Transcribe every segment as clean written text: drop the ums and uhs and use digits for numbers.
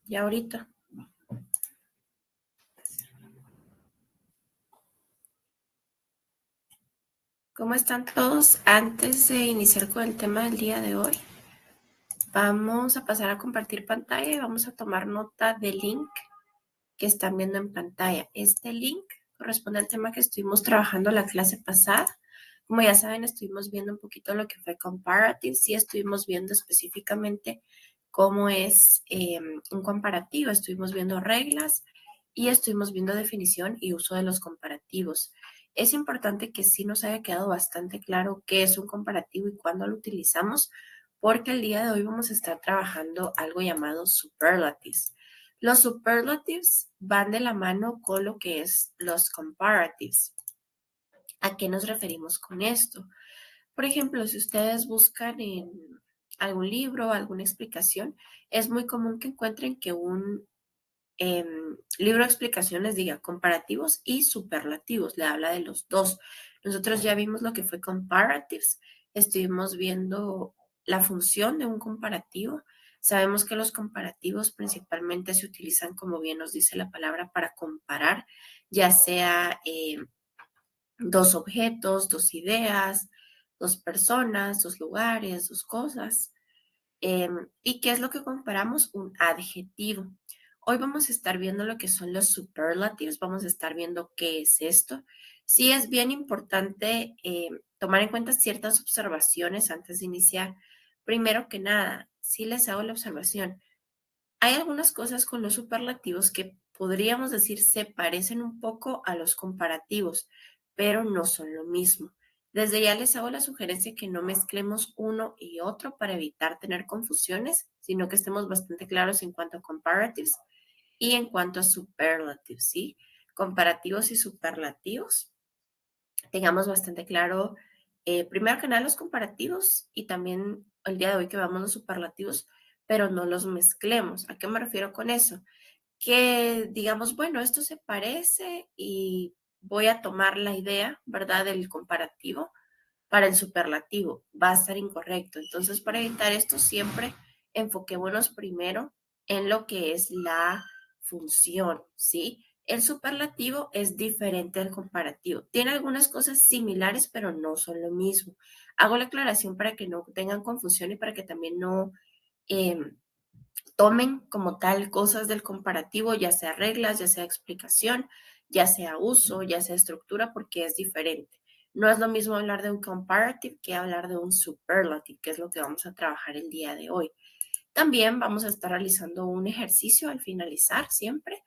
Ya ahorita. ¿Cómo están todos? Antes de iniciar con el tema del día de hoy, vamos a pasar a compartir pantalla y vamos a tomar nota del link que están viendo en pantalla. Este link corresponde al tema que estuvimos trabajando la clase pasada. Como ya saben, estuvimos viendo un poquito lo que fue comparatives y estuvimos viendo específicamente cómo es un comparativo. Estuvimos viendo reglas y estuvimos viendo definición y uso de los comparativos. Es importante que sí nos haya quedado bastante claro qué es un comparativo y cuándo lo utilizamos, porque el día de hoy vamos a estar trabajando algo llamado superlatives. Los superlatives van de la mano con lo que es los comparatives. ¿A qué nos referimos con esto? Por ejemplo, si ustedes buscan en algún libro, alguna explicación, es muy común que encuentren que un libro de explicaciones diga comparativos y superlativos, le habla de los dos. Nosotros ya vimos lo que fue comparatives, estuvimos viendo la función de un comparativo. Sabemos que los comparativos principalmente se utilizan, como bien nos dice la palabra, para comparar, ya sea dos objetos, dos ideas, dos personas, dos lugares, dos cosas. ¿Y qué es lo que comparamos? Un adjetivo. Hoy vamos a estar viendo lo que son los superlatives, vamos a estar viendo qué es esto. Sí es bien importante tomar en cuenta ciertas observaciones antes de iniciar. Primero que nada, sí les hago la observación. Hay algunas cosas con los superlativos que podríamos decir se parecen un poco a los comparativos, pero no son lo mismo. Desde ya les hago la sugerencia que no mezclemos uno y otro para evitar tener confusiones, sino que estemos bastante claros en cuanto a comparatives y en cuanto a superlatives, ¿sí? Comparativos y superlativos. Tengamos bastante claro, primero que nada, los comparativos y también el día de hoy que veamos los superlativos, pero no los mezclemos. ¿A qué me refiero con eso? Que digamos, bueno, esto se parece y voy a tomar la idea, ¿verdad?, del comparativo para el superlativo. Va a estar incorrecto. Entonces, para evitar esto, siempre enfoquémonos primero en lo que es la función, ¿sí? El superlativo es diferente al comparativo. Tiene algunas cosas similares, pero no son lo mismo. Hago la aclaración para que no tengan confusión y para que también no eh, tomen como tal cosas del comparativo, ya sea reglas, ya sea explicación, ya sea uso, ya sea estructura, porque es diferente. No es lo mismo hablar de un comparative que hablar de un superlative, que es lo que vamos a trabajar el día de hoy. También vamos a estar realizando un ejercicio al finalizar siempre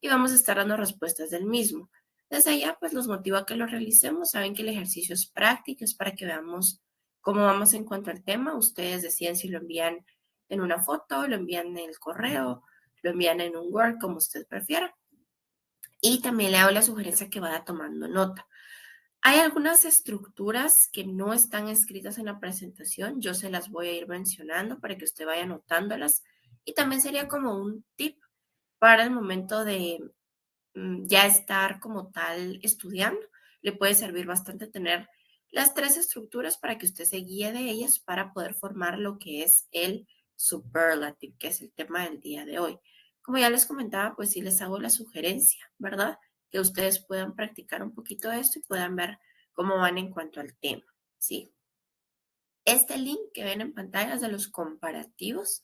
y vamos a estar dando respuestas del mismo. Desde allá, pues los motivo a que lo realicemos. Saben que el ejercicio es práctico, es para que veamos cómo vamos en cuanto al tema. Ustedes deciden si lo envían en una foto, lo envían en el correo, lo envían en un Word, como usted prefiera. Y también le hago la sugerencia que vaya tomando nota. Hay algunas estructuras que no están escritas en la presentación. Yo se las voy a ir mencionando para que usted vaya anotándolas. Y también sería como un tip para el momento de ya estar como tal estudiando. Le puede servir bastante tener las tres estructuras para que usted se guíe de ellas para poder formar lo que es el superlative, que es el tema del día de hoy. Como ya les comentaba, pues sí les hago la sugerencia, ¿verdad? Que ustedes puedan practicar un poquito esto y puedan ver cómo van en cuanto al tema, ¿sí? Este link que ven en pantallas de los comparativos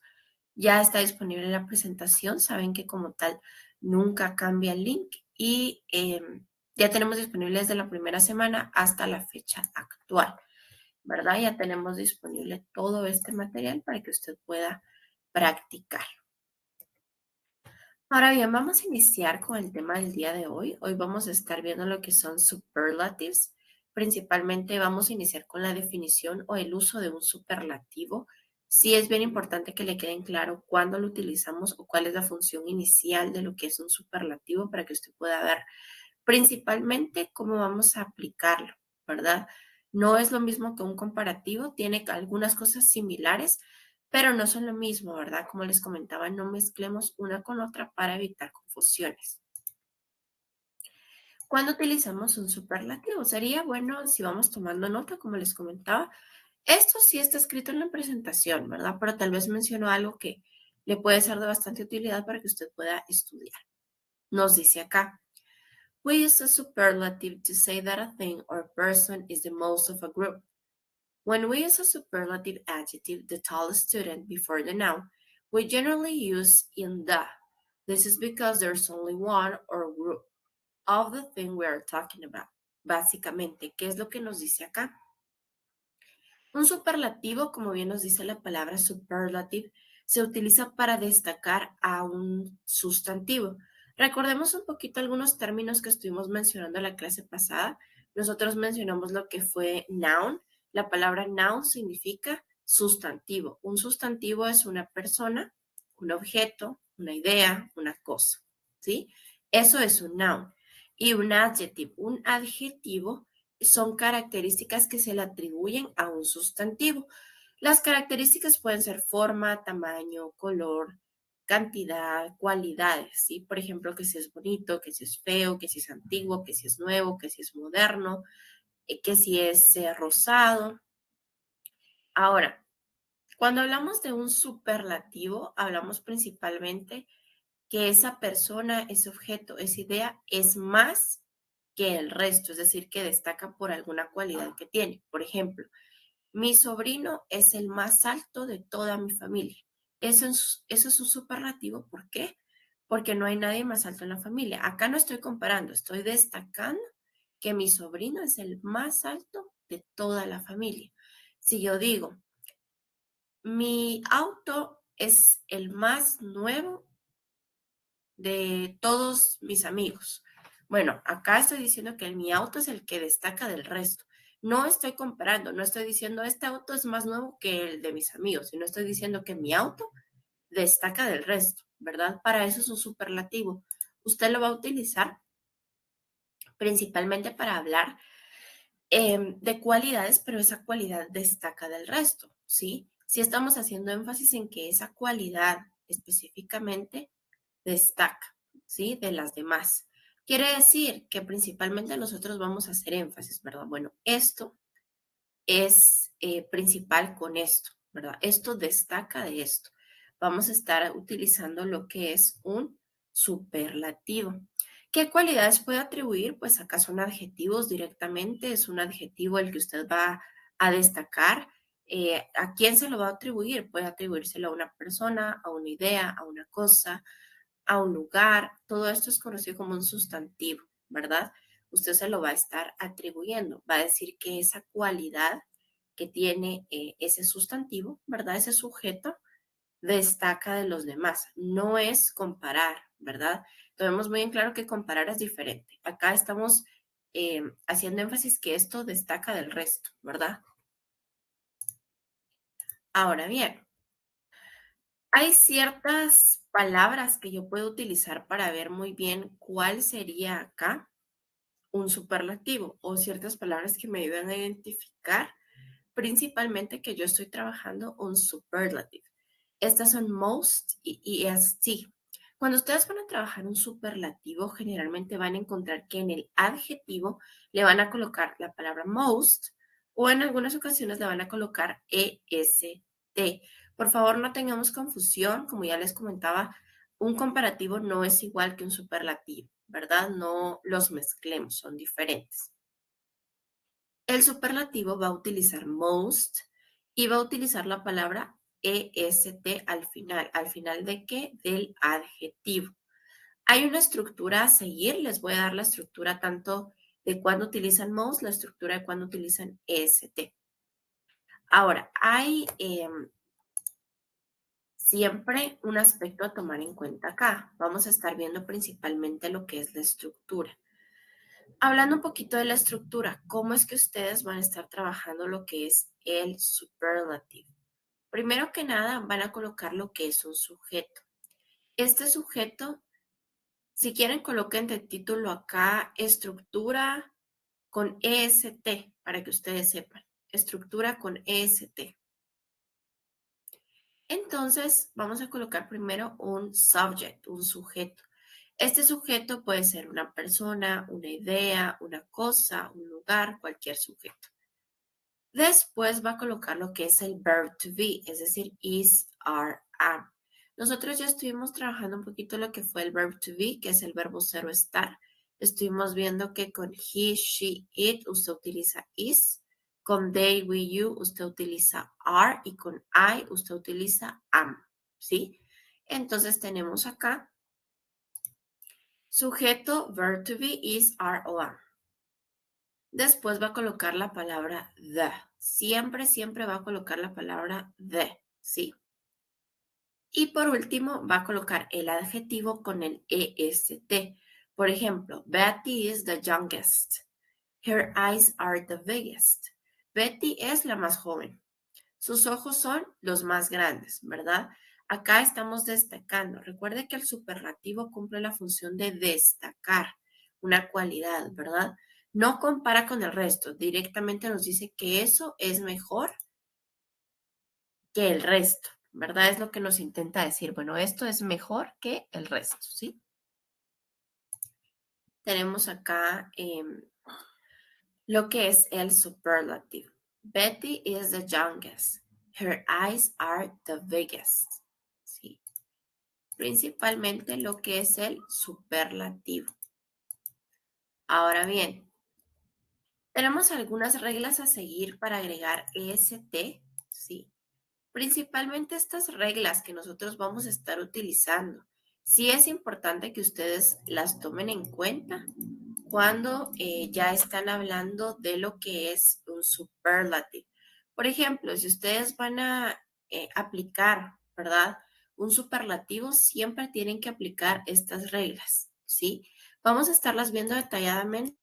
ya está disponible en la presentación. Saben que como tal nunca cambia el link y ya tenemos disponible desde la primera semana hasta la fecha actual, ¿verdad? Ya tenemos disponible todo este material para que usted pueda practicar. Ahora bien, vamos a iniciar con el tema del día de hoy. Hoy vamos a estar viendo lo que son superlatives. Principalmente vamos a iniciar con la definición o el uso de un superlativo. Sí es bien importante que le queden claro cuándo lo utilizamos o cuál es la función inicial de lo que es un superlativo para que usted pueda ver principalmente cómo vamos a aplicarlo, ¿verdad? No es lo mismo que un comparativo, tiene algunas cosas similares, pero no son lo mismo, ¿verdad? Como les comentaba, no mezclemos una con otra para evitar confusiones. Cuando utilizamos un superlativo, sería bueno si vamos tomando nota, como les comentaba. Esto sí está escrito en la presentación, ¿verdad? Pero tal vez menciono algo que le puede ser de bastante utilidad para que usted pueda estudiar. Nos dice acá, we use a superlative to say that a thing or person is the most of a group. When we use a superlative adjective, the tallest student, before the noun, we generally use in the. This is because there's only one or group of the thing we are talking about. Básicamente, ¿qué es lo que nos dice acá? Un superlativo, como bien nos dice la palabra superlative, se utiliza para destacar a un sustantivo. Recordemos un poquito algunos términos que estuvimos mencionando en la clase pasada. Nosotros mencionamos lo que fue noun. La palabra noun significa sustantivo. Un sustantivo es una persona, un objeto, una idea, una cosa, ¿sí? Eso es un noun. Y un adjetivo son características que se le atribuyen a un sustantivo. Las características pueden ser forma, tamaño, color, cantidad, cualidades, ¿sí? Por ejemplo, que si es bonito, que si es feo, que si es antiguo, que si es nuevo, que si es moderno, que si es rosado. Ahora, cuando hablamos de un superlativo, hablamos principalmente que esa persona, ese objeto, esa idea es más que el resto, es decir, que destaca por alguna cualidad que tiene. Por ejemplo, mi sobrino es el más alto de toda mi familia. Eso es un superlativo. ¿Por qué? Porque no hay nadie más alto en la familia. Acá no estoy comparando, estoy destacando que mi sobrino es el más alto de toda la familia. Si yo digo, mi auto es el más nuevo de todos mis amigos. Bueno, acá estoy diciendo que mi auto es el que destaca del resto. No estoy comparando, no estoy diciendo este auto es más nuevo que el de mis amigos, sino estoy diciendo que mi auto destaca del resto, ¿verdad? Para eso es un superlativo. Usted lo va a utilizar principalmente para hablar de cualidades, pero esa cualidad destaca del resto, ¿sí? Si estamos haciendo énfasis en que esa cualidad específicamente destaca, ¿sí? De las demás. Quiere decir que principalmente nosotros vamos a hacer énfasis, ¿verdad? Bueno, esto es principal con esto, ¿verdad? Esto destaca de esto. Vamos a estar utilizando lo que es un superlativo. ¿Qué cualidades puede atribuir? Pues acá son adjetivos directamente, es un adjetivo el que usted va a destacar. ¿A quién se lo va a atribuir? Puede atribuírselo a una persona, a una idea, a una cosa, a un lugar. Todo esto es conocido como un sustantivo, ¿verdad? Usted se lo va a estar atribuyendo. Va a decir que esa cualidad que tiene ese sustantivo, ¿verdad? Ese sujeto destaca de los demás. No es comparar, ¿verdad? Tenemos muy en claro que comparar es diferente. Acá estamos haciendo énfasis que esto destaca del resto, ¿verdad? Ahora bien, hay ciertas palabras que yo puedo utilizar para ver muy bien cuál sería acá un superlativo o ciertas palabras que me ayudan a identificar principalmente que yo estoy trabajando un superlative. Estas son most y est. Cuando ustedes van a trabajar un superlativo, generalmente van a encontrar que en el adjetivo le van a colocar la palabra most o en algunas ocasiones le van a colocar est. Por favor, no tengamos confusión. Como ya les comentaba, un comparativo no es igual que un superlativo, ¿verdad? No los mezclemos, son diferentes. El superlativo va a utilizar most y va a utilizar la palabra est al final de qué? Del adjetivo. Hay una estructura a seguir, les voy a dar la estructura tanto de cuando utilizan most, la estructura de cuando utilizan est. Ahora, hay siempre un aspecto a tomar en cuenta acá. Vamos a estar viendo principalmente lo que es la estructura. Hablando un poquito de la estructura, ¿cómo es que ustedes van a estar trabajando lo que es el superlative? Primero que nada, van a colocar lo que es un sujeto. Este sujeto, si quieren, coloquen de título acá estructura con est, para que ustedes sepan. Estructura con est. Entonces, vamos a colocar primero un subject, un sujeto. Este sujeto puede ser una persona, una idea, una cosa, un lugar, cualquier sujeto. Después va a colocar lo que es el verb to be, es decir, is, are, am. Nosotros ya estuvimos trabajando un poquito lo que fue el verb to be, que es el verbo ser o estar. Estuvimos viendo que con he, she, it usted utiliza is, con they, we, you usted utiliza are y con I usted utiliza am, ¿sí? Entonces tenemos acá sujeto, verb to be, is, are o am. Después va a colocar la palabra the. Siempre, siempre va a colocar la palabra the, ¿sí? Y por último, va a colocar el adjetivo con el est. Por ejemplo, Betty is the youngest. Her eyes are the biggest. Betty es la más joven. Sus ojos son los más grandes, ¿verdad? Acá estamos destacando. Recuerde que el superlativo cumple la función de destacar una cualidad, ¿verdad? No compara con el resto. Directamente nos dice que eso es mejor que el resto, ¿verdad? Es lo que nos intenta decir. Bueno, esto es mejor que el resto, ¿sí? Tenemos acá lo que es el superlativo. Betty is the youngest. Her eyes are the biggest. ¿Sí? Principalmente lo que es el superlativo. Ahora bien, tenemos algunas reglas a seguir para agregar est, ¿sí? Principalmente estas reglas que nosotros vamos a estar utilizando. Sí es importante que ustedes las tomen en cuenta cuando ya están hablando de lo que es un superlative. Por ejemplo, si ustedes van a aplicar, ¿verdad? Un superlativo, siempre tienen que aplicar estas reglas, ¿sí? Vamos a estarlas viendo detalladamente.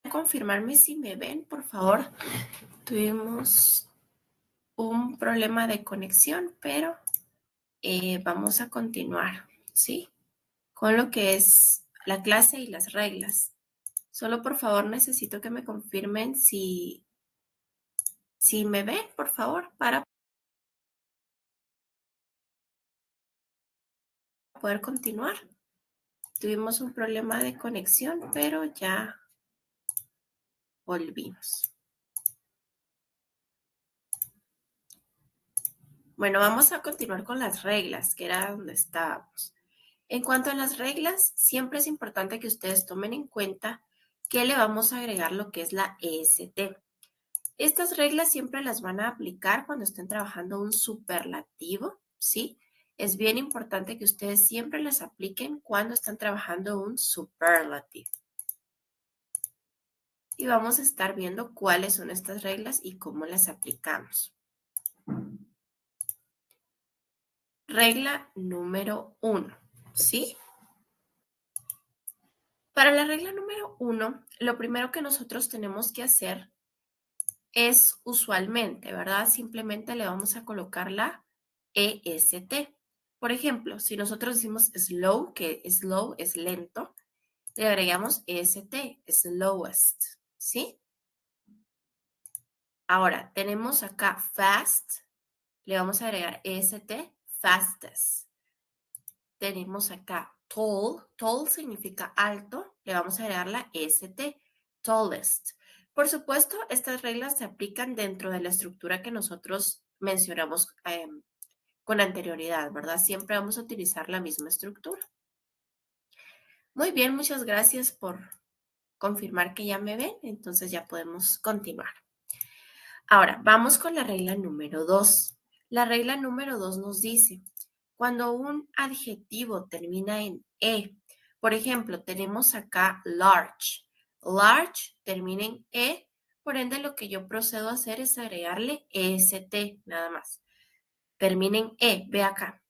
Confirmarme si me ven, por favor. Tuvimos un problema de conexión, pero vamos a continuar, ¿sí? Con lo que es la clase y las reglas. Solo por favor necesito que me confirmen si me ven, por favor, para poder continuar. Tuvimos un problema de conexión, pero ya volvimos. Bueno, vamos a continuar con las reglas, que era donde estábamos. En cuanto a las reglas, siempre es importante que ustedes tomen en cuenta que le vamos a agregar lo que es la est. Estas reglas siempre las van a aplicar cuando estén trabajando un superlativo, ¿sí? Es bien importante que ustedes siempre las apliquen cuando están trabajando un superlativo. Y vamos a estar viendo cuáles son estas reglas y cómo las aplicamos. Regla número 1, ¿sí? Para la regla número 1, lo primero que nosotros tenemos que hacer es usualmente, ¿verdad? Simplemente le vamos a colocar la est. Por ejemplo, si nosotros decimos slow, que slow es lento, le agregamos est, slowest, ¿sí? Ahora, tenemos acá fast, le vamos a agregar est, fastest. Tenemos acá tall, tall significa alto, le vamos a agregar la est, tallest. Por supuesto, estas reglas se aplican dentro de la estructura que nosotros mencionamos con anterioridad, ¿verdad? Siempre vamos a utilizar la misma estructura. Muy bien, muchas gracias por confirmar que ya me ven, entonces ya podemos continuar. Ahora, vamos con la regla número 2. La regla número 2 nos dice, cuando un adjetivo termina en E, por ejemplo, tenemos acá large. Large termina en E, por ende lo que yo procedo a hacer es agregarle EST, nada más. Termina en E, ve acá.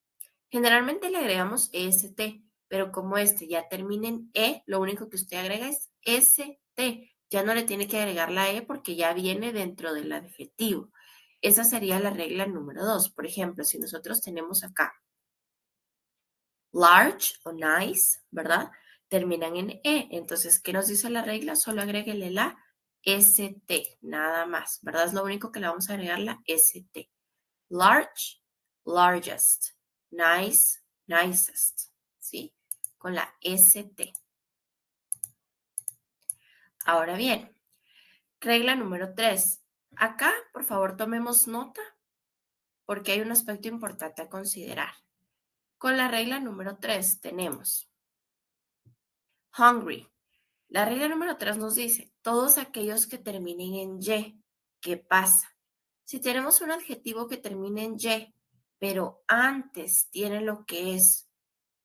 Generalmente le agregamos EST, pero como este ya termina en E, lo único que usted agrega es ST. Ya no le tiene que agregar la E porque ya viene dentro del adjetivo. Esa sería la regla número 2. Por ejemplo, si nosotros tenemos acá large o nice, ¿verdad? Terminan en E. Entonces, ¿qué nos dice la regla? Solo agréguele la ST, nada más, ¿verdad? Es lo único que le vamos a agregar la ST. Large, largest. Nice, nicest. ¿Sí? Con la ST. Ahora bien, regla número 3. Acá, por favor, tomemos nota porque hay un aspecto importante a considerar. Con la regla número 3 tenemos hungry. La regla número 3 nos dice, todos aquellos que terminen en Y, ¿qué pasa? Si tenemos un adjetivo que termine en Y, pero antes tiene lo que es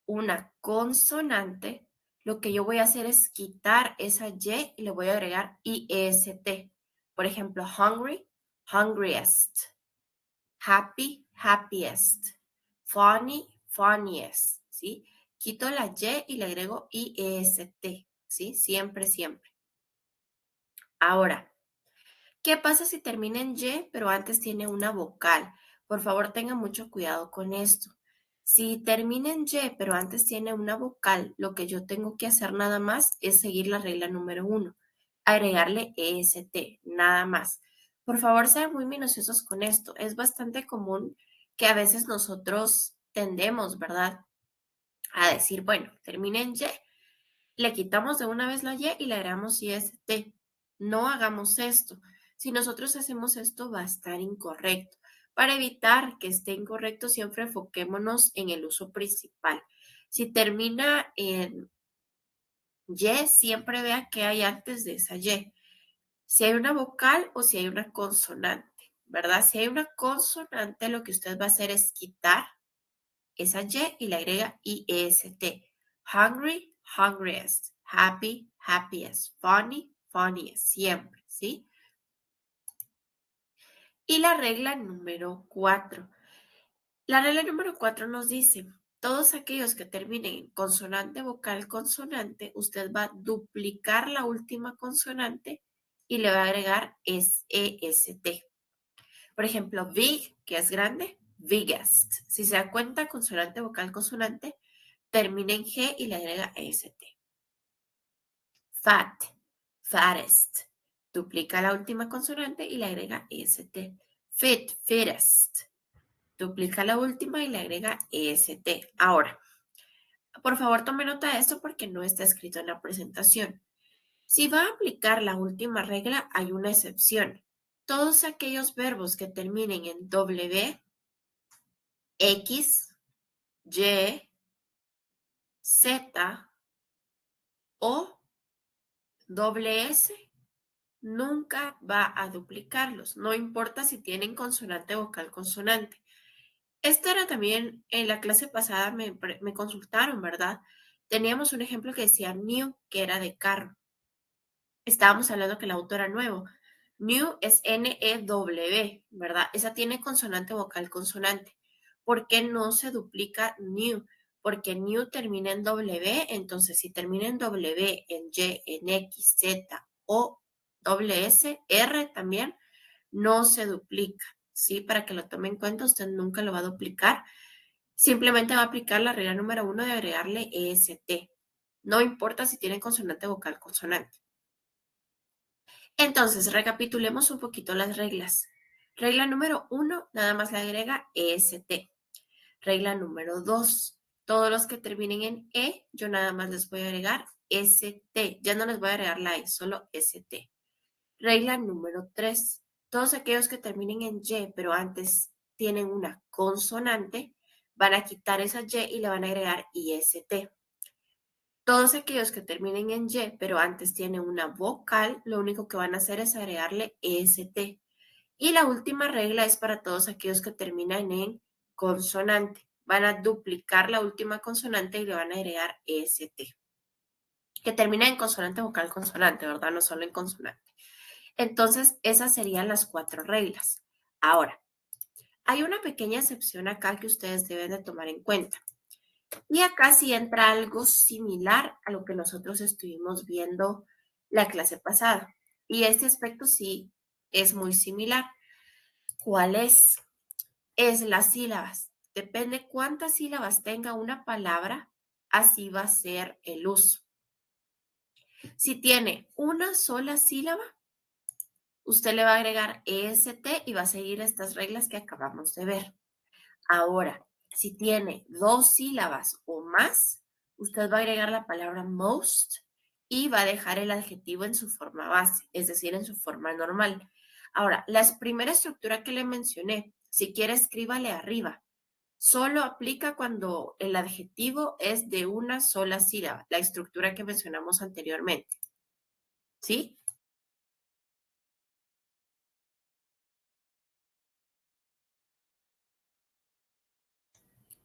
una consonante, lo que yo voy a hacer es quitar esa Y y le voy a agregar IEST. Por ejemplo, hungry, hungriest. Happy, happiest. Funny, funniest. ¿Sí? Quito la Y y le agrego IEST. ¿Sí? Siempre, siempre. Ahora, ¿qué pasa si termina en Y, pero antes tiene una vocal? Por favor, tenga mucho cuidado con esto. Si termina en Y, pero antes tiene una vocal, lo que yo tengo que hacer nada más es seguir la regla número 1, agregarle EST, nada más. Por favor, sean muy minuciosos con esto. Es bastante común que a veces nosotros tendemos, ¿verdad? A decir, bueno, termina en Y, le quitamos de una vez la Y y le agregamos IST. No hagamos esto. Si nosotros hacemos esto, va a estar incorrecto. Para evitar que esté incorrecto, siempre enfoquémonos en el uso principal. Si termina en Y, siempre vea qué hay antes de esa Y. Si hay una vocal o si hay una consonante, ¿verdad? Si hay una consonante, lo que usted va a hacer es quitar esa Y y le agrega IEST. Hungry, hungriest. Happy, happiest. Funny, funniest. Siempre, ¿sí? Y la regla número 4. La regla número 4 nos dice, todos aquellos que terminen en consonante, vocal, consonante, usted va a duplicar la última consonante y le va a agregar EST. Por ejemplo, big, que es grande, biggest. Si se da cuenta, consonante, vocal, consonante, termina en G y le agrega EST. Fat, fattest. Duplica la última consonante y le agrega EST. Fit, fittest. Duplica la última y le agrega EST. Ahora, por favor, tome nota de esto porque no está escrito en la presentación. Si va a aplicar la última regla, hay una excepción. Todos aquellos verbos que terminen en W, X, Y, Z o doble S, nunca va a duplicarlos, no importa si tienen consonante, vocal, consonante. Esta era también, en la clase pasada me consultaron, ¿verdad? Teníamos un ejemplo que decía new, que era de carro. Estábamos hablando que el auto era nuevo. New es N-E-W, ¿verdad? Esa tiene consonante, vocal, consonante. ¿Por qué no se duplica new? Porque new termina en W, entonces si termina en W, en Y, en X, Z o doble S, R también, no se duplica, ¿sí? Para que lo tome en cuenta, usted nunca lo va a duplicar. Simplemente va a aplicar la regla número 1 de agregarle EST. No importa si tiene consonante, vocal, consonante. Entonces, recapitulemos un poquito las reglas. Regla número 1, nada más le agrega EST. Regla número 2, todos los que terminen en E, yo nada más les voy a agregar ST. Ya no les voy a agregar la E, solo ST. Regla número 3. Todos aquellos que terminen en Y, pero antes tienen una consonante, van a quitar esa Y y le van a agregar IST. Todos aquellos que terminen en Y, pero antes tienen una vocal, lo único que van a hacer es agregarle EST. Y la última regla es para todos aquellos que terminan en consonante. Van a duplicar la última consonante y le van a agregar EST. Que termina en consonante, vocal, consonante, ¿verdad? No solo en consonante. Entonces, esas serían las 4 reglas. Ahora, hay una pequeña excepción acá que ustedes deben de tomar en cuenta. Y acá sí entra algo similar a lo que nosotros estuvimos viendo la clase pasada. Y este aspecto sí es muy similar. ¿Cuál es? Es las sílabas. Depende cuántas sílabas tenga una palabra, así va a ser el uso. Si tiene una sola sílaba, usted le va a agregar EST y va a seguir estas reglas que acabamos de ver. Ahora, si tiene 2 sílabas o más, usted va a agregar la palabra most y va a dejar el adjetivo en su forma base, es decir, en su forma normal. Ahora, la primera estructura que le mencioné, si quiere escríbale arriba. Solo aplica cuando el adjetivo es de una sola sílaba, la estructura que mencionamos anteriormente. ¿Sí?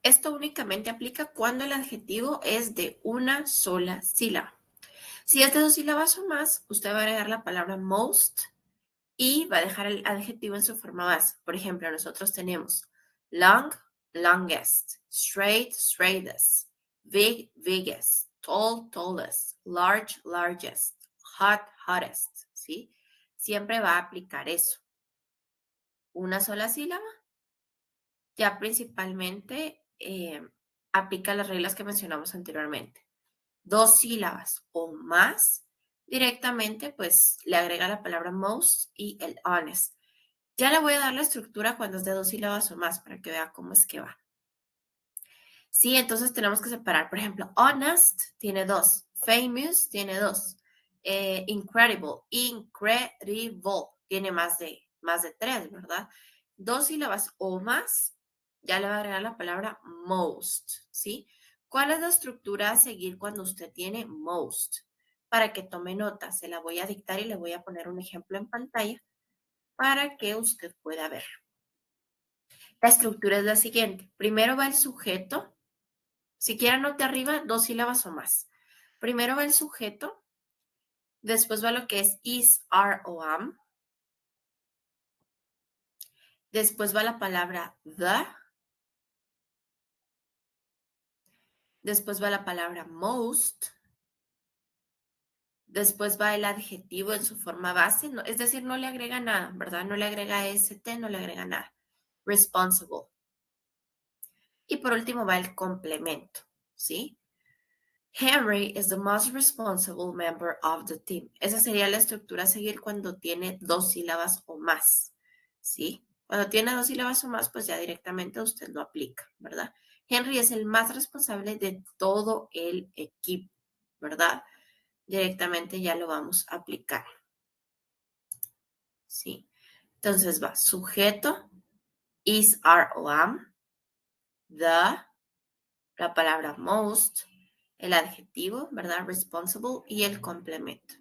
Esto únicamente aplica cuando el adjetivo es de una sola sílaba. Si es de 2 sílabas o más, usted va a agregar la palabra most y va a dejar el adjetivo en su forma base. Por ejemplo, nosotros tenemos long, longest, straight, straightest, big, biggest, tall, tallest, large, largest, hot, hottest, ¿sí? Siempre va a aplicar eso. Una sola sílaba, ya principalmente aplica las reglas que mencionamos anteriormente. 2 sílabas o más, directamente pues le agrega la palabra most y el honest. Ya le voy a dar la estructura cuando es de 2 sílabas o más para que vea cómo es que va. Sí, entonces tenemos que separar. Por ejemplo, honest tiene 2, famous tiene 2, incredible, incredible tiene más de 3, ¿verdad? 2 sílabas o más, ya le va a agregar la palabra most, ¿sí? ¿Cuál es la estructura a seguir cuando usted tiene most? Para que tome nota, se la voy a dictar y le voy a poner un ejemplo en pantalla para que usted pueda ver. La estructura es la siguiente. Primero va el sujeto. Si quiere anote arriba 2 sílabas o más. Primero va el sujeto. Después va lo que es is, are o am. Después va la palabra the. Después va la palabra most. Después va el adjetivo en su forma base. Es decir, no le agrega nada, ¿verdad? No le agrega st, no le agrega nada. Responsible. Y por último va el complemento, ¿sí? Henry is the most responsible member of the team. Esa sería la estructura a seguir cuando tiene 2 sílabas o más, ¿sí? Cuando tiene 2 sílabas o más, pues ya directamente usted lo aplica, ¿verdad? Henry es el más responsable de todo el equipo, ¿verdad? Directamente ya lo vamos a aplicar, ¿sí? Entonces va sujeto, is, are o am, the, la palabra most, el adjetivo, ¿verdad? Responsible y el complemento.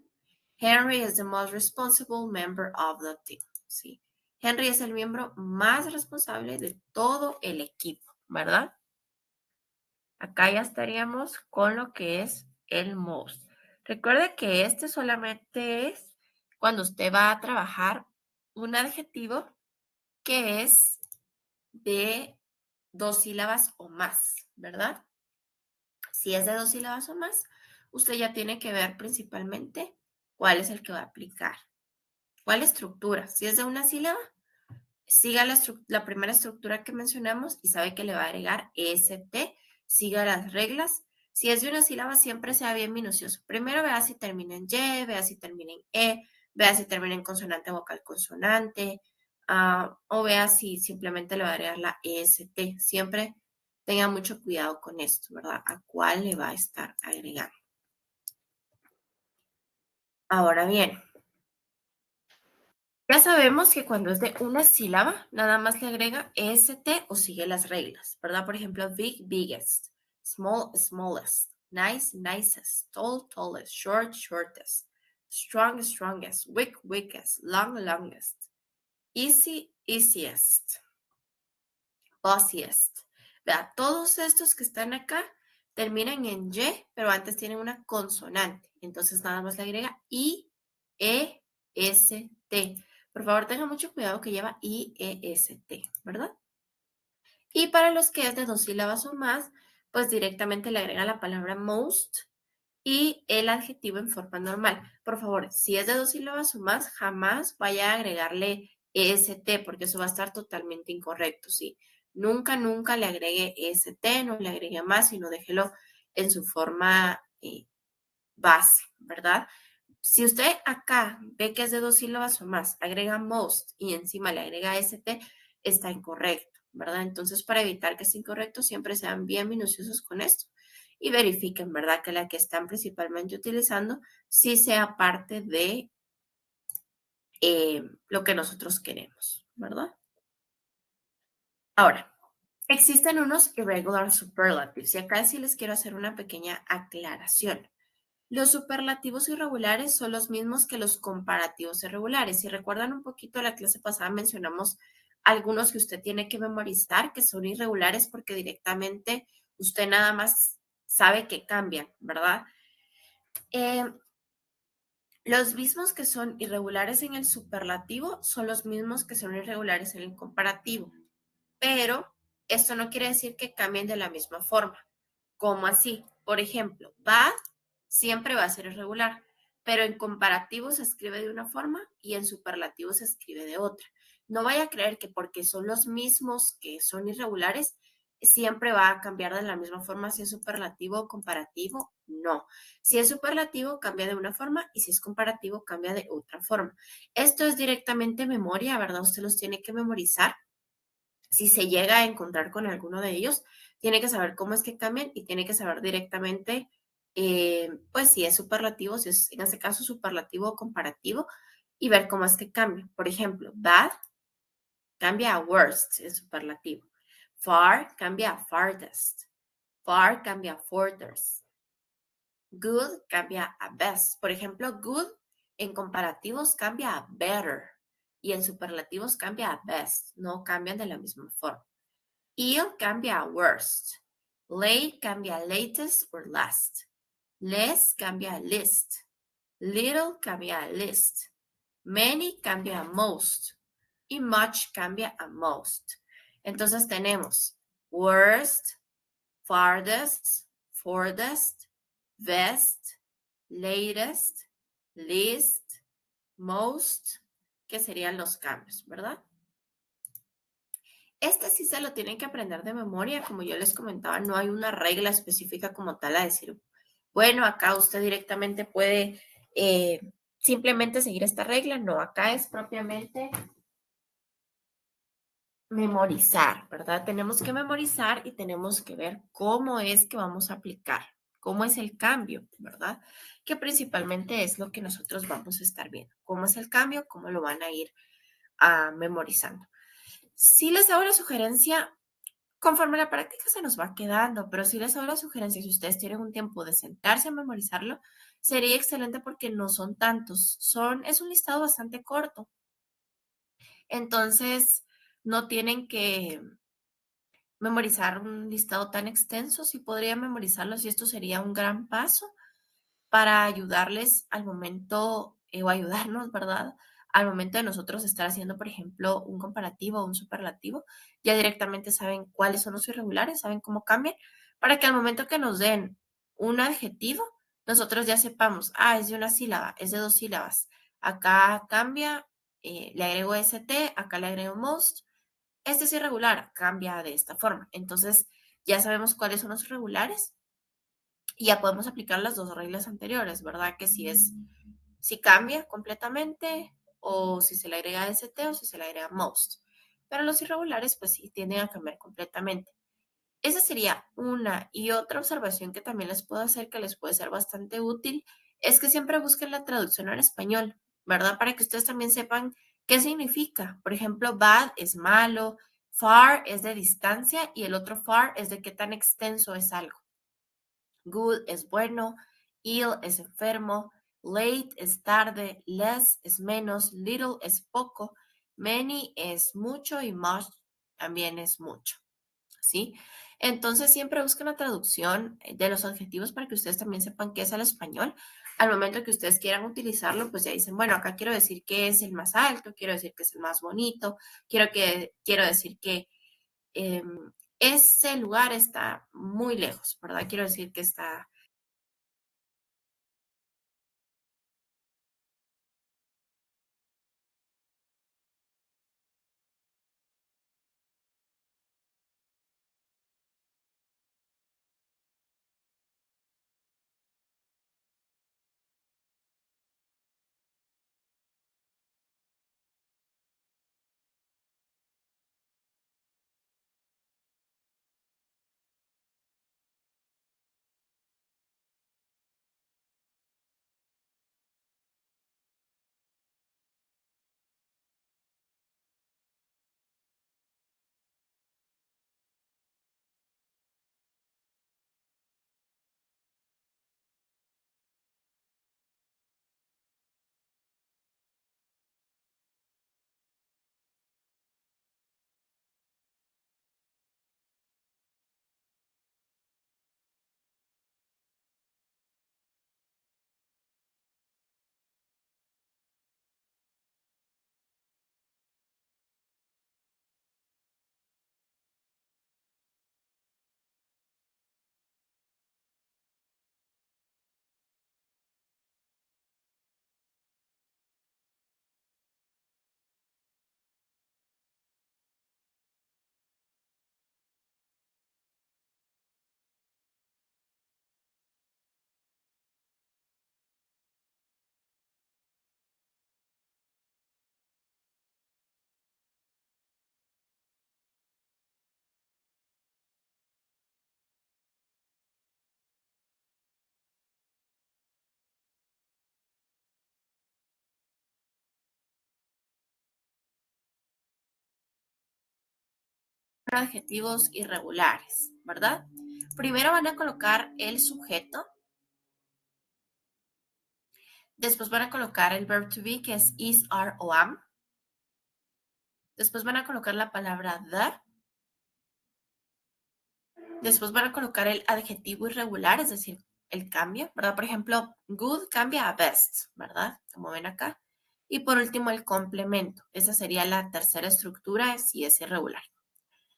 Henry is the most responsible member of the team. ¿Sí? Henry es el miembro más responsable de todo el equipo, ¿verdad? Acá ya estaríamos con lo que es el most. Recuerde que este solamente es cuando usted va a trabajar un adjetivo que es de 2 sílabas o más, ¿verdad? Si es de 2 sílabas o más, usted ya tiene que ver principalmente cuál es el que va a aplicar. ¿Cuál estructura? Si es de una sílaba, siga la primera estructura que mencionamos y sabe que le va a agregar EST, siga las reglas. Si es de una sílaba, siempre sea bien minucioso. Primero vea si termina en Y, vea si termina en vea si termina en consonante, vocal, consonante, o vea si simplemente le va a agregar la EST. Siempre tenga mucho cuidado con esto, ¿verdad? ¿A cuál le va a estar agregando? Ahora bien, Ya sabemos que cuando es de una sílaba, nada más le agrega est o sigue las reglas, ¿verdad? Por ejemplo, big, biggest, small, smallest, nice, nicest, tall, tallest, short, shortest, strong, strongest, weak, weakest, long, longest, easy, easiest, busiest. Vea, todos estos que están acá terminan en y, pero antes tienen una consonante. Entonces nada más le agrega i, e, s, t. Por favor, tenga mucho cuidado que lleva i, e, s, t, ¿verdad? Y para los que es de dos sílabas o más, pues directamente le agrega la palabra most y el adjetivo en forma normal. Por favor, si es de dos sílabas o más, jamás vaya a agregarle est, porque eso va a estar totalmente incorrecto, ¿sí? Nunca, nunca le agregue est, no le agregue más, sino déjelo en su forma base, ¿verdad? Si usted acá ve que es de dos sílabas o más, agrega most y encima le agrega st, está incorrecto, ¿verdad? Entonces, para evitar que sea incorrecto, siempre sean bien minuciosos con esto y verifiquen, ¿verdad? Que la que están principalmente utilizando sí sea parte de lo que nosotros queremos, ¿verdad? Ahora, existen unos irregular superlatives y acá sí les quiero hacer una pequeña aclaración. Los superlativos irregulares son los mismos que los comparativos irregulares. Si recuerdan un poquito la clase pasada, mencionamos algunos que usted tiene que memorizar, que son irregulares porque directamente usted nada más sabe que cambian, ¿verdad? Eh, los mismos que son irregulares en el superlativo son los mismos que son irregulares en el comparativo, pero esto no quiere decir que cambien de la misma forma. ¿Cómo así? Por ejemplo, bad siempre va a ser irregular, pero en comparativo se escribe de una forma y en superlativo se escribe de otra. No vaya a creer que porque son los mismos que son irregulares, siempre va a cambiar de la misma forma si es superlativo o comparativo. No. Si es superlativo, cambia de una forma y si es comparativo, cambia de otra forma. Esto es directamente memoria, ¿verdad? Usted los tiene que memorizar. Si se llega a encontrar con alguno de ellos, tiene que saber cómo es que cambian y tiene que saber directamente, pues si es superlativo, si es en este caso superlativo o comparativo, y ver cómo es que cambia. Por ejemplo, bad cambia a worst en superlativo. Far cambia a farthest. Far cambia a furthest. Good cambia a best. Por ejemplo, good en comparativos cambia a better y en superlativos cambia a best. No cambian de la misma forma. Ill cambia a worst. Late cambia a latest or last. Less cambia a least. Little cambia a least. Many cambia a most. Y much cambia a most. Entonces tenemos worst, farthest, furthest, best, latest, least, most, que serían los cambios, ¿verdad? Este sí se lo tienen que aprender de memoria, como yo les comentaba, no hay una regla específica como tal a decir, bueno, acá usted directamente puede simplemente seguir esta regla, no, acá es propiamente memorizar, ¿verdad? Tenemos que memorizar y tenemos que ver cómo es que vamos a aplicar, cómo es el cambio, ¿verdad? Que principalmente es lo que nosotros vamos a estar viendo, cómo es el cambio, cómo lo van a ir memorizando. Si les hago la sugerencia, conforme la práctica se nos va quedando, pero si les hago la sugerencia, si ustedes tienen un tiempo de sentarse a memorizarlo, sería excelente porque no son tantos, es un listado bastante corto. Entonces, no tienen que memorizar un listado tan extenso, si podría memorizarlos y esto sería un gran paso para ayudarles al momento, o ayudarnos, ¿verdad? Al momento de nosotros estar haciendo, por ejemplo, un comparativo o un superlativo, ya directamente saben cuáles son los irregulares, saben cómo cambian, para que al momento que nos den un adjetivo, nosotros ya sepamos, es de una sílaba, es de dos sílabas. Acá cambia, le agrego st, acá le agrego most. Este es irregular, cambia de esta forma. Entonces, ya sabemos cuáles son los irregulares y ya podemos aplicar las dos reglas anteriores, ¿verdad? Que si cambia completamente o si se le agrega st o si se le agrega most. Pero los irregulares, pues sí, tienden a cambiar completamente. Esa sería una. Y otra observación que también les puedo hacer que les puede ser bastante útil es que siempre busquen la traducción al español, ¿verdad? Para que ustedes también sepan ¿Qué significa? Por ejemplo, bad es malo, far es de distancia y el otro far es de qué tan extenso es algo. Good es bueno, ill es enfermo, late es tarde, less es menos, little es poco, many es mucho y much también es mucho. ¿Sí? Entonces siempre busquen una traducción de los adjetivos para que ustedes también sepan qué es el español. Al momento que ustedes quieran utilizarlo, pues ya dicen, bueno, acá quiero decir que es el más alto, quiero decir que es el más bonito, quiero decir que eh, ese lugar está muy lejos, ¿verdad? Quiero decir que está adjetivos irregulares, ¿verdad? Primero van a colocar el sujeto, después van a colocar el verb to be, que es is, are o am. Después van a colocar la palabra the. Después van a colocar el adjetivo irregular, es decir, el cambio, ¿verdad? Por ejemplo, good cambia a best, ¿verdad? Como ven acá. Y por último, el complemento. Esa sería la tercera estructura si es irregular.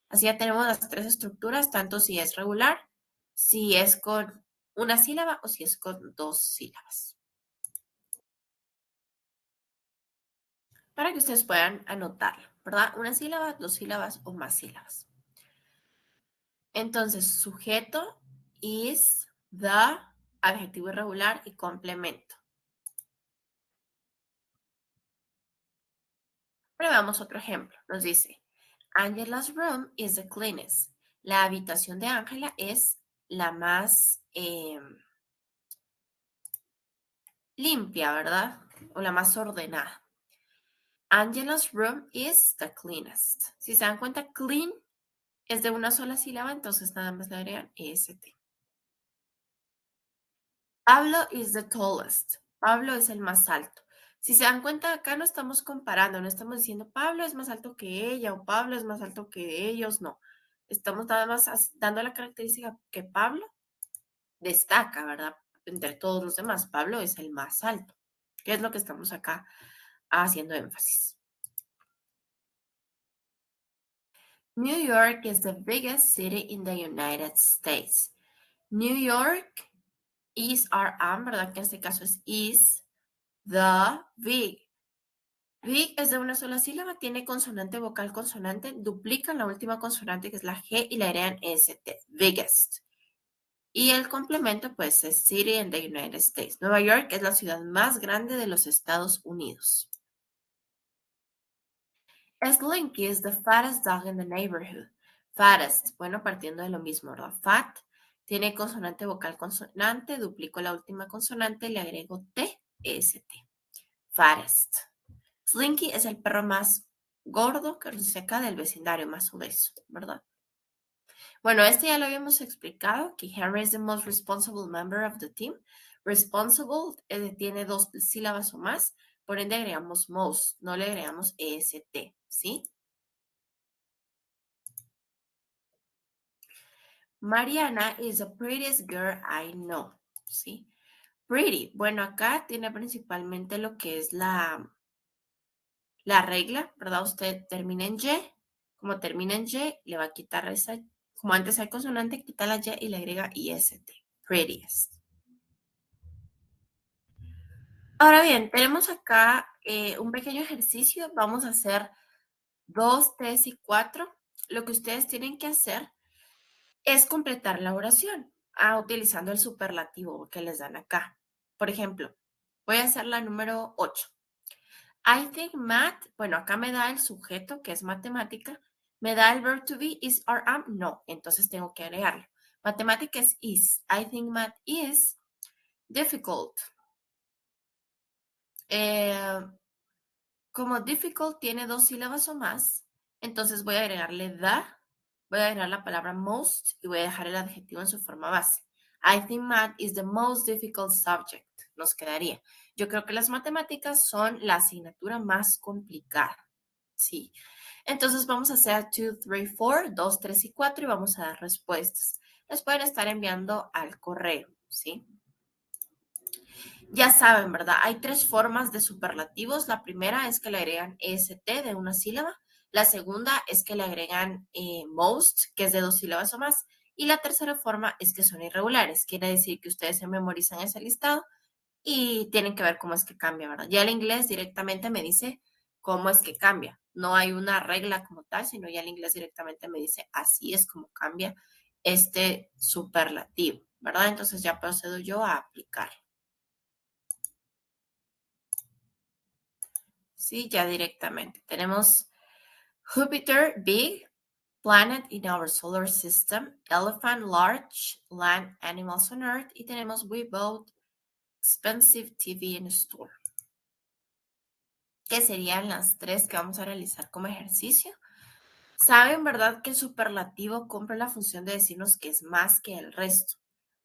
Así ya tenemos las tres estructuras, tanto si es regular, si es con una sílaba o si es con dos sílabas. Para que ustedes puedan anotarlo, ¿verdad? Una sílaba, dos sílabas o más sílabas. Entonces, sujeto, is, the, adjetivo irregular y complemento. Pero veamos otro ejemplo. Nos dice, Angela's room is the cleanest. La habitación de Ángela es la más limpia, ¿verdad? O la más ordenada. Angela's room is the cleanest. Si se dan cuenta, clean es de una sola sílaba, entonces nada más le agregan est. Pablo is the tallest. Pablo es el más alto. Si se dan cuenta, acá no estamos comparando, no estamos diciendo Pablo es más alto que ella o Pablo es más alto que ellos, no. Estamos nada más dando la característica que Pablo destaca, ¿verdad? Entre todos los demás, Pablo es el más alto, que es lo que estamos acá haciendo énfasis. New York is the biggest city in the United States. New York is our am, ¿verdad? Que en este caso es is the big. Big es de una sola sílaba, tiene consonante, vocal, consonante, duplican la última consonante que es la G y la agregan ST, biggest. Y el complemento pues es City in the United States. Nueva York es la ciudad más grande de los Estados Unidos. Slinky is the fattest dog in the neighborhood. Fattest, bueno, partiendo de lo mismo, ¿verdad? Fat tiene consonante, vocal, consonante, duplico la última consonante, le agrego T, ST. Fattest. Slinky es el perro más gordo que nos acá del vecindario, más obeso, ¿verdad? Bueno, este ya lo habíamos explicado, que Henry es the most responsible member of the team. Responsible tiene dos sílabas o más, por ende agregamos most, no le agregamos est, ¿sí? Mariana is the prettiest girl I know, ¿sí? Pretty, bueno, acá tiene principalmente lo que es la regla, ¿verdad? Usted termina en Y, como termina en Y, le va a quitar esa, como antes hay consonante, quita la Y y le agrega IST, prettiest. Ahora bien, tenemos acá un pequeño ejercicio. Vamos a hacer 2, 3 y 4. Lo que ustedes tienen que hacer es completar la oración utilizando el superlativo que les dan acá. Por ejemplo, voy a hacer la número 8. I think math, bueno, acá me da el sujeto que es matemática, me da el verb to be, is or am, no, entonces tengo que agregarlo. Matemática es is. I think math is difficult. Eh, Como difficult tiene dos sílabas o más, entonces voy a agregarle the, voy a agregar la palabra most y voy a dejar el adjetivo en su forma base. I think math is the most difficult subject. Nos quedaría. Yo creo que las matemáticas son la asignatura más complicada. Sí. Entonces vamos a hacer 2, 3, 4, 2, 3 y 4 y vamos a dar respuestas. Las pueden estar enviando al correo, ¿sí? Ya saben, ¿verdad? Hay tres formas de superlativos. La primera es que le agregan est de una sílaba. La segunda es que le agregan most, que es de dos sílabas o más. Y la tercera forma es que son irregulares. Quiere decir que ustedes se memorizan ese listado y tienen que ver cómo es que cambia, ¿verdad? Ya el inglés directamente me dice cómo es que cambia. No hay una regla como tal, sino ya el inglés directamente me dice así es como cambia este superlativo, ¿verdad? Entonces ya procedo yo a aplicar. Sí, ya directamente. Tenemos Jupiter, big, planet in our solar system, elephant, large, land animals on earth, y tenemos we bought expensive TV in a store, que serían las tres que vamos a realizar como ejercicio. Saben, ¿verdad? Que el superlativo cumple la función de decirnos que es más que el resto.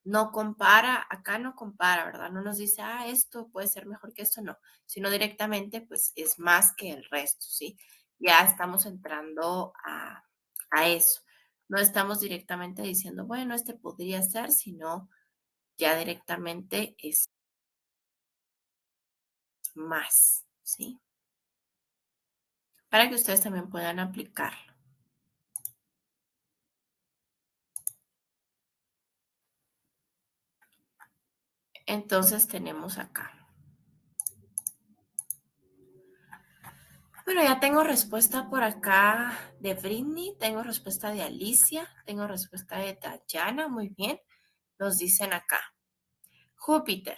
No compara, acá no compara, ¿verdad? No nos dice, esto puede ser mejor que esto, no, sino directamente, pues es más que el resto, ¿sí? Ya estamos entrando a eso. No estamos directamente diciendo, bueno, este podría ser, sino ya directamente es más, ¿sí? Para que ustedes también puedan aplicarlo. Entonces tenemos acá. Bueno, ya tengo respuesta por acá de Britney, tengo respuesta de Alicia, tengo respuesta de Tatiana, muy bien. Nos dicen acá, Júpiter.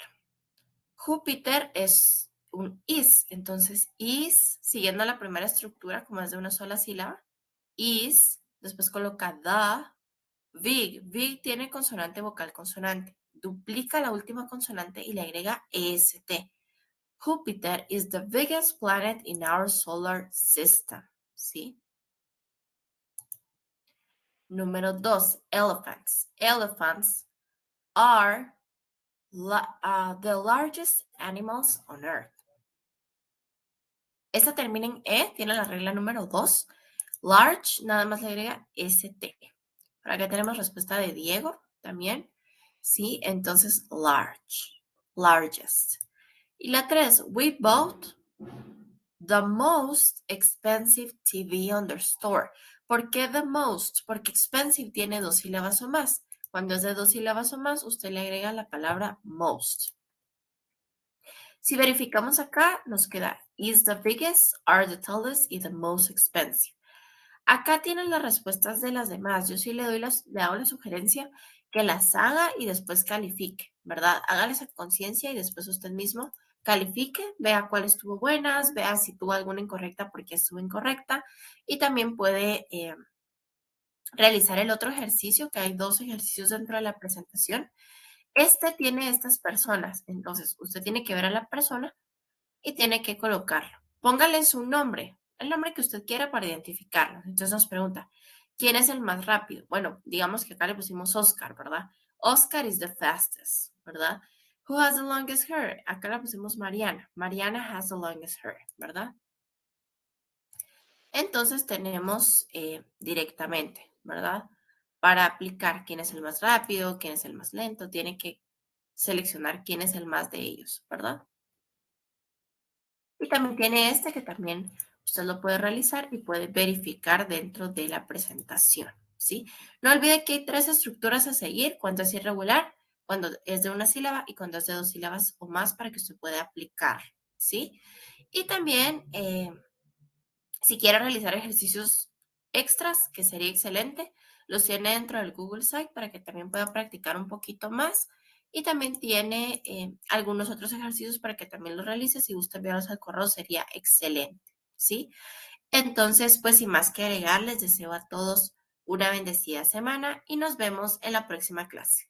Júpiter es un is, entonces is, siguiendo la primera estructura, como es de una sola sílaba, is, después coloca the, big. Big tiene consonante, vocal, consonante. Duplica la última consonante y le agrega est. Jupiter is the biggest planet in our solar system. ¿Sí? Número 2, elephants. Elephants are the largest animals on earth. Esta termina en E, tiene la regla número 2. Large, nada más le agrega ST. Por acá tenemos respuesta de Diego también. Sí, entonces large, largest. Y la 3, we bought the most expensive TV on the store. ¿Por qué the most? Porque expensive tiene dos sílabas o más. Cuando es de dos sílabas o más, usted le agrega la palabra most. Si verificamos acá, nos queda is the biggest, are the tallest y the most expensive. Acá tienen las respuestas de las demás. Yo sí le hago la sugerencia que las haga y después califique, ¿verdad? Hágales a conciencia y después usted mismo califique, vea cuál estuvo buenas, vea si tuvo alguna incorrecta porque estuvo incorrecta y también puede realizar el otro ejercicio, que hay dos ejercicios dentro de la presentación. Este tiene estas personas, entonces usted tiene que ver a la persona y tiene que colocarlo. póngale su nombre, el nombre que usted quiera para identificarlo. Entonces nos pregunta, ¿quién es el más rápido? Bueno, digamos que acá le pusimos Oscar, ¿verdad? Oscar is the fastest, ¿verdad? Who has the longest hair? Acá le pusimos Mariana. Mariana has the longest hair, ¿verdad? Entonces tenemos directamente, ¿verdad? Para aplicar quién es el más rápido, quién es el más lento, tiene que seleccionar quién es el más de ellos, ¿verdad? Y también tiene este que también usted lo puede realizar y puede verificar dentro de la presentación, ¿sí? No olvide que hay tres estructuras a seguir, cuando es irregular, cuando es de una sílaba y cuando es de dos sílabas o más para que usted pueda aplicar, ¿sí? Y también, si quiere realizar ejercicios extras, que sería excelente, los tiene dentro del Google Site para que también pueda practicar un poquito más. Y también tiene algunos otros ejercicios para que también los realice. Si gusta enviarlos al correo, sería excelente, ¿sí? Entonces, pues sin más que agregar, les deseo a todos una bendecida semana y nos vemos en la próxima clase.